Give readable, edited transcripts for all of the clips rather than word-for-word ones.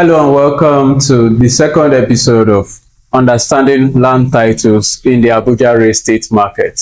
Hello and welcome to the second episode of Understanding Land Titles in the Abuja Real Estate Market.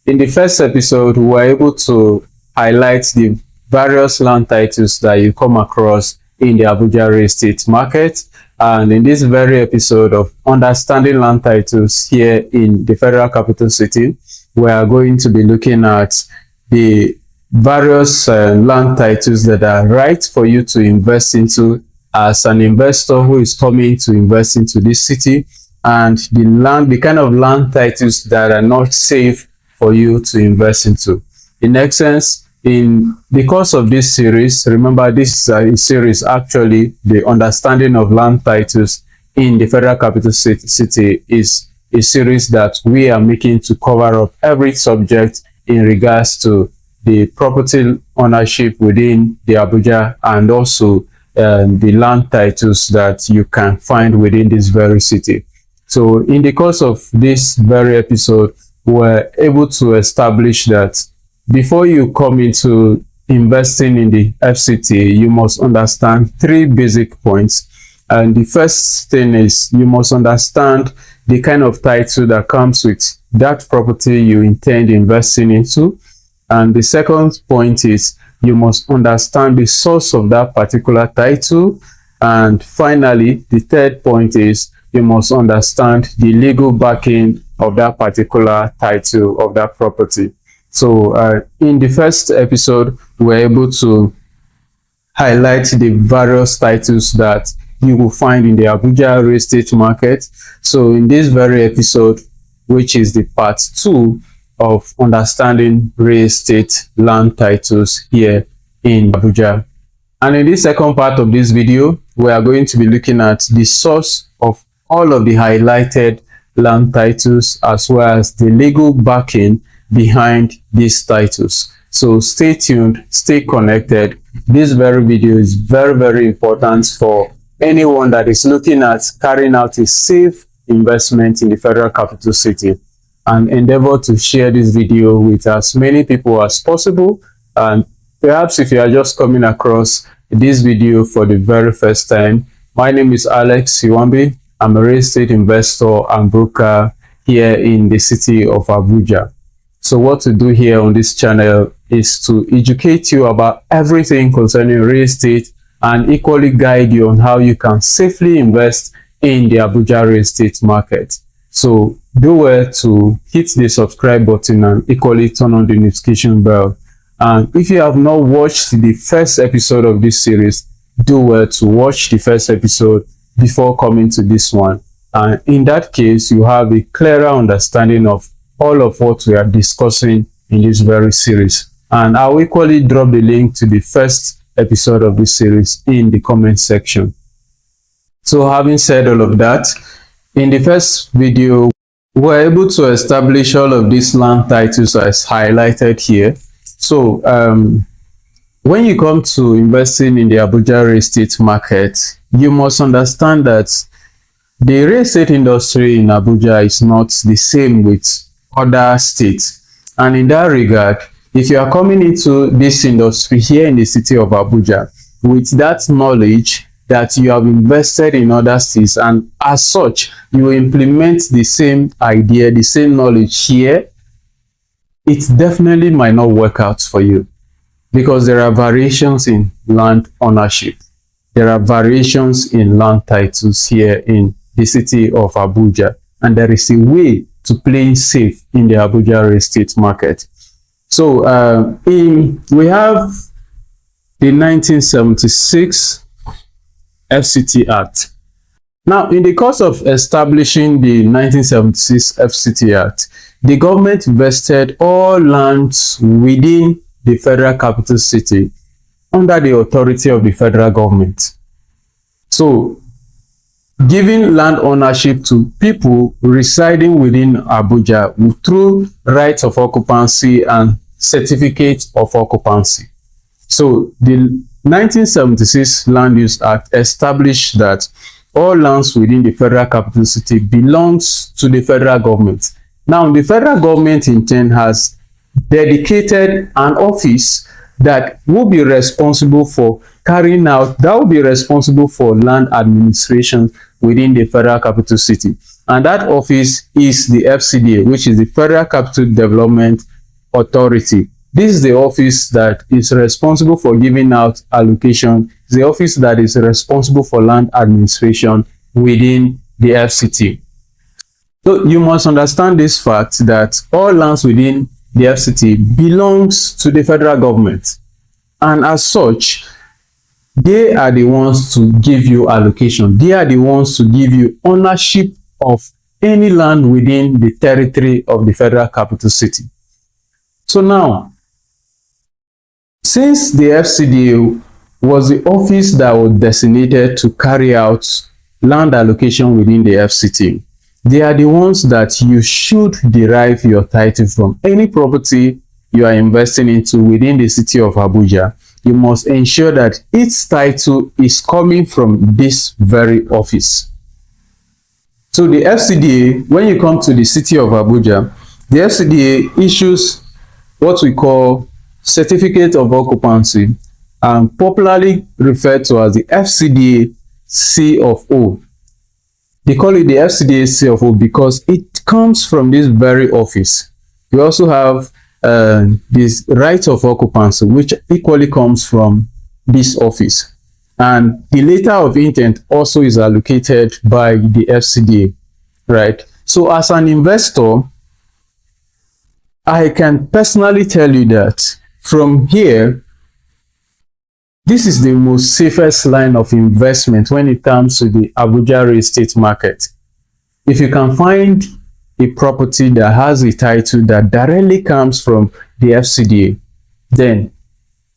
In the first episode, we were able to highlight the various land titles that you come across in the Abuja Real Estate Market. And in this very episode of Understanding Land Titles here in the Federal Capital City, we are going to be looking at the various land titles that are right for you to invest into as an investor who is coming to invest into this city, and the kind of land titles that are not safe for you to invest into. In essence, in the course of this series, remember this series actually, the understanding of land titles in the Federal Capital City is a series that we are making to cover up every subject in regards to the property ownership within the Abuja, and also the land titles that you can find within this very city. So in the course of this very episode, we're able to establish that before you come into investing in the FCT, you must understand three basic points. And the first thing is you must understand the kind of title that comes with that property you intend investing into. And the second point is you must understand the source of that particular title. And finally, the third point is you must understand the legal backing of that particular title of that property. So in the first episode, we were able to highlight the various titles that you will find in the Abuja real estate market. So in this very episode, which is the part 2 of understanding real estate land titles here in Abuja. And in this second part of this video, we are going to be looking at the source of all of the highlighted land titles, as well as the legal backing behind these titles. So stay tuned, stay connected. This very video is very important for anyone that is looking at carrying out a safe investment in the Federal Capital City, and endeavor to share this video with as many people as possible. And perhaps if you are just coming across this video for the very first time, my name is Alex Iwambi. I'm a real estate investor and broker here in the city of Abuja. So what to do here on this channel is to educate you about everything concerning real estate, and equally guide you on how you can safely invest in the Abuja real estate market. So do well to hit the subscribe button and equally turn on the notification bell. And if you have not watched the first episode of this series, do well to watch the first episode before coming to this one. And in that case, you have a clearer understanding of all of what we are discussing in this very series. And I'll equally drop the link to the first episode of this series in the comment section. So having said all of that, in the first video, we're able to establish all of these land titles as highlighted here. So when you come to investing in the Abuja real estate market, you must understand that the real estate industry in Abuja is not the same with other states. And in that regard, if you are coming into this industry here in the city of Abuja with that knowledge that you have invested in other states, and as such you implement the same idea, the same knowledge here, it definitely might not work out for you, because there are variations in land ownership, there are variations in land titles here in the city of Abuja, and there is a way to play safe in the Abuja real estate market. So we have the 1976 FCT Act. Now, in the course of establishing the 1976 FCT Act, the government vested all lands within the Federal Capital City under the authority of the federal government. So, giving land ownership to people residing within Abuja through rights of occupancy and certificate of occupancy. So, the 1976 Land Use Act established that all lands within the Federal Capital City belongs to the federal government. Now, the federal government in turn has dedicated an office that will be responsible for carrying out, that will be responsible for land administration within the Federal Capital City. And that office is the FCDA, which is the Federal Capital Development Authority. This is the office that is responsible for giving out allocation. It's the office that is responsible for land administration within the FCT. So you must understand this fact that all lands within the FCT belongs to the federal government. And as such, they are the ones to give you allocation. They are the ones to give you ownership of any land within the territory of the Federal Capital City. So now, since the FCDA was the office that was designated to carry out land allocation within the FCT, they are the ones that you should derive your title from. Any property you are investing into within the city of Abuja, you must ensure that its title is coming from this very office. So the FCDA, when you come to the city of Abuja, the FCDA issues what we call certificate of occupancy, and popularly referred to as the FCDA C of O. They call it the FCDA C of O because it comes from this very office. We also have this right of occupancy, which equally comes from this office. And the letter of intent also is allocated by the FCDA, right? So as an investor, I can personally tell you that from here, this is the most safest line of investment when it comes to the Abuja real estate market. If you can find a property that has a title that directly comes from the FCDA, then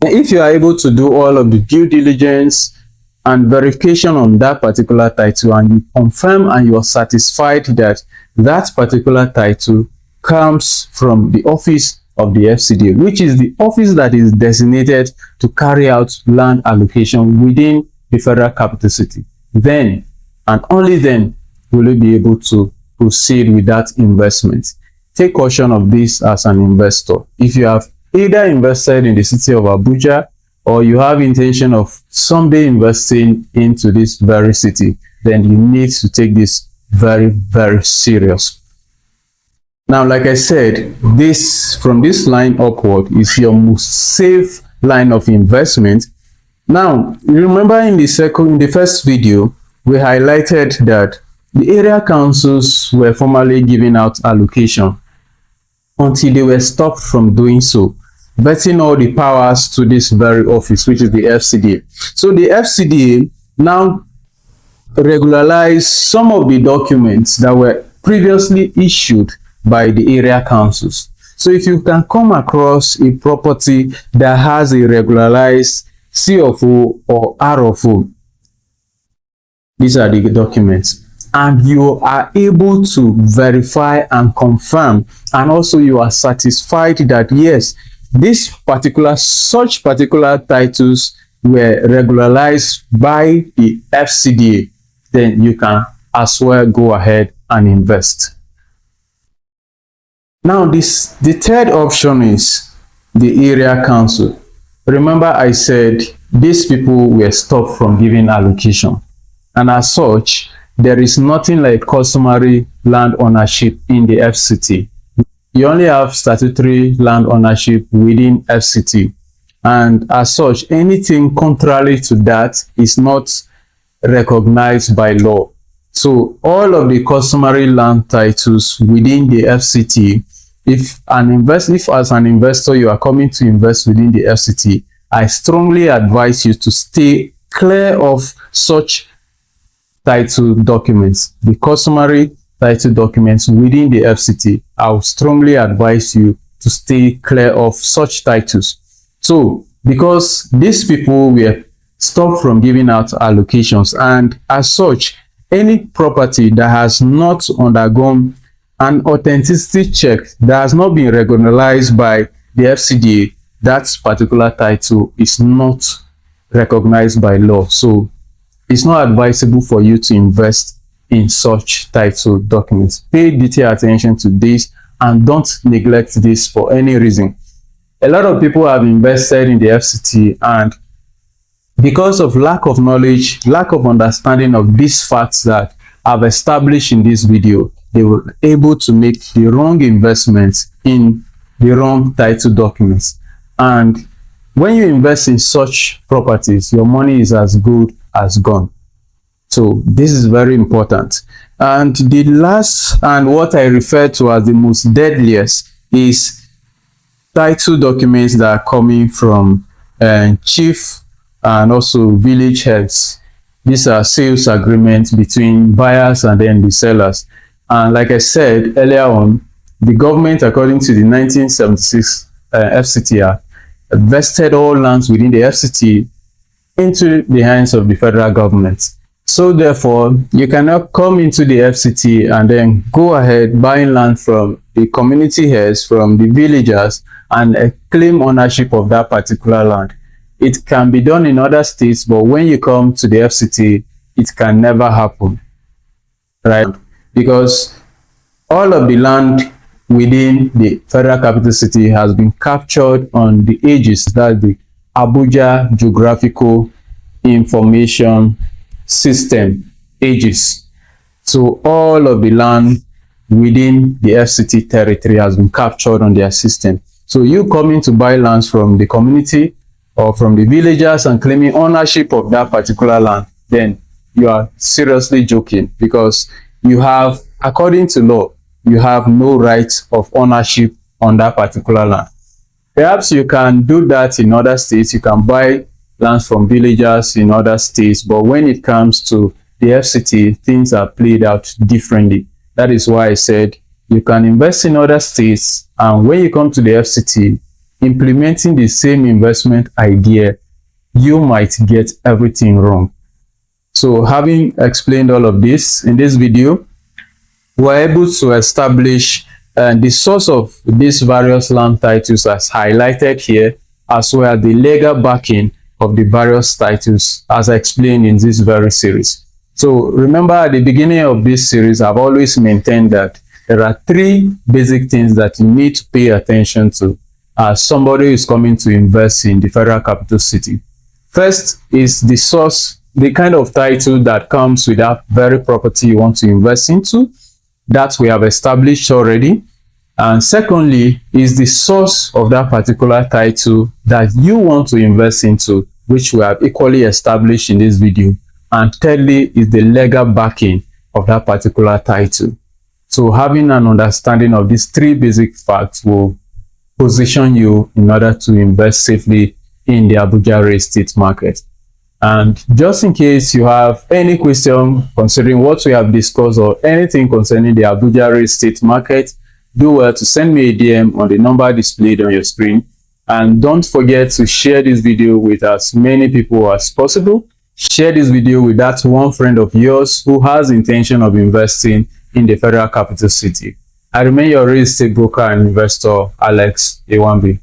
if you are able to do all of the due diligence and verification on that particular title, and you confirm and you are satisfied that that particular title comes from the office of the FCDA, which is the office that is designated to carry out land allocation within the Federal Capital City, then and only then will you be able to proceed with that investment. Take caution of this as an investor. If you have either invested in the city of Abuja or you have intention of someday investing into this very city, then you need to take this very, very serious. Now, like I said, this from this line upward is your most safe line of investment. Now, remember in the first video, we highlighted that the area councils were formerly giving out allocation until they were stopped from doing so, vesting all the powers to this very office, which is the FCDA. So the FCDA now regularized some of the documents that were previously issued by the area councils. So if you can come across a property that has a regularized C of O or R of O, these are the documents, and you are able to verify and confirm, and also you are satisfied that yes, such particular titles were regularized by the FCDA, then you can as well go ahead and invest. Now the third option is the area council. Remember I said these people were stopped from giving allocation, and as such, there is nothing like customary land ownership in the FCT. You only have statutory land ownership within FCT, and as such, anything contrary to that is not recognized by law. So all of the customary land titles within the FCT, if as an investor you are coming to invest within the FCT, I strongly advise you to stay clear of such title documents, the customary title documents within the FCT. I would strongly advise you to stay clear of such titles. So because these people were stopped from giving out allocations, and as such, any property that has not undergone an authenticity check, that has not been recognized by the FCDA, that particular title is not recognized by law. So it's not advisable for you to invest in such title documents. Pay detailed attention to this and don't neglect this for any reason. A lot of people have invested in the FCT and Because of lack of knowledge, lack of understanding of these facts that I've established in this video, they were able to make the wrong investments in the wrong title documents. And when you invest in such properties, your money is as good as gone. So this is very important. And the last, and what I refer to as the most deadliest, is title documents that are coming from chief and also village heads. These are sales agreements between buyers and then the sellers. And like I said earlier on, the government, according to the 1976 FCT Act, vested all lands within the FCT into the hands of the federal government. So therefore, you cannot come into the FCT and then go ahead buying land from the community heads, from the villagers, and claim ownership of that particular land. It can be done in other states, but when you come to the FCT, it can never happen, right? Because all of the land within the Federal Capital City has been captured on the AGIS, that's the Abuja Geographical Information System, AGIS. So all of the land within the FCT territory has been captured on their system. So you coming to buy lands from the community or from the villagers and claiming ownership of that particular land, then you are seriously joking, because you have, according to law, you have no right of ownership on that particular land. Perhaps you can do that in other states. You can buy lands from villagers in other states, but when it comes to the FCT, things are played out differently. That is why I said you can invest in other states, and when you come to the FCT, implementing the same investment idea, you might get everything wrong. So having explained all of this in this video, we're able to establish the source of these various land titles as highlighted here, as well as the legal backing of the various titles as I explained in this very series. So remember, at the beginning of this series, I've always maintained that there are three basic things that you need to pay attention to as somebody who is coming to invest in the Federal Capital City. First is the source, the kind of title that comes with that very property you want to invest into. That we have established already. And secondly is the source of that particular title that you want to invest into, which we have equally established in this video. And thirdly is the legal backing of that particular title. So having an understanding of these three basic facts will position you in order to invest safely in the Abuja real estate market. And just in case you have any question concerning what we have discussed or anything concerning the Abuja real estate market, do well to send me a DM on the number displayed on your screen. And don't forget to share this video with as many people as possible. Share this video with that one friend of yours who has intention of investing in the Federal Capital City. I remain your real estate broker and investor, Alex Iwambi.